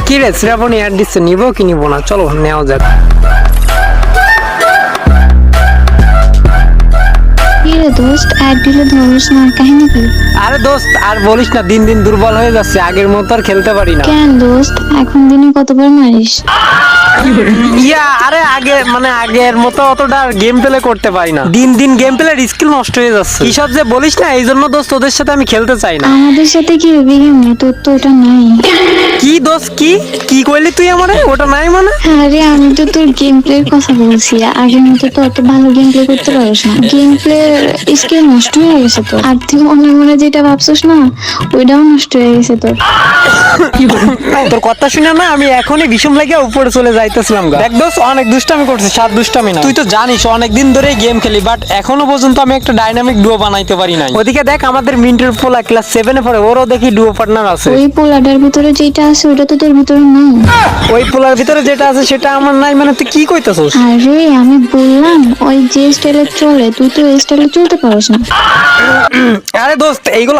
কি রে শ্রাবণী অ্যাড দিচ্ছে, নিবো কি নিবো না? চলো নেওয়া যাক। কি রে দোস্ত, অ্যাড দিলে ধরিস না, কাহিনী কি? আরে দোস্ত আর বলিস না, দিন দিন দুর্বল হয়ে যাচ্ছে, আগের মতো আর খেলতে পারি না। কেন দোস্ত, এখন দিনে কতবার মারিস? আরে আগের মতো অতটা গেম প্লে করতে পারি না, দিন দিন গেম প্লের স্কিল নষ্ট হয়ে যাচ্ছে। কি সব যে বলিস না, এই জন্য দোস্ত ওদের সাথে আমি খেলতে চাই না। আমাদের সাথে কি হবে কেমনে? তোর তো ওটা নাই। কি দোস্ত, কি কি কইলি তুই আমারে? ওটা নাই মানে? আরে আমি তো তোর গেম প্লের কথা বলছি, আগের মতো তো অত ভালো গেম প্লে করতে পারিস না, গেম প্লে স্কিল নষ্ট হয়ে গেছে তোর। আর তুই মনে মনে যেটা ভাবছিস না, ওইটাও নষ্ট হয়ে গেছে তোর। তোর কথা শুনে না আমি এখনই ভীষণ লাগে উপরে চলে যাইতেছিলাম। দেখ দোস্ত, অনেক দুষ্টামি করছিস, সাত দুষ্টামি না। তুই তো জানিস অনেকদিন ধরে গেম খেলি, বাট এখনো পর্যন্ত আমি একটা ডাইনামিক ডুও বানাইতে পারি নাই। ওদিকে দেখ আমাদের মিন্টের পোলা ক্লাস 7 এ পড়ে, ওরও দেখি ডুও পার্টনার আছে। ওই পোলাটার ভিতরে যেটা আছে ওটা তো তোর ভিতরে নেই। ওই পোলার ভিতরে যেটা আছে সেটা আমার নাই মানে? তুই কি কইতাছস? আরে আমি বললাম ওই যে স্টাইলে চলে, তুই তো এই স্টাইলে চলতে পারিস না। আরে দোস্ত এইগুলো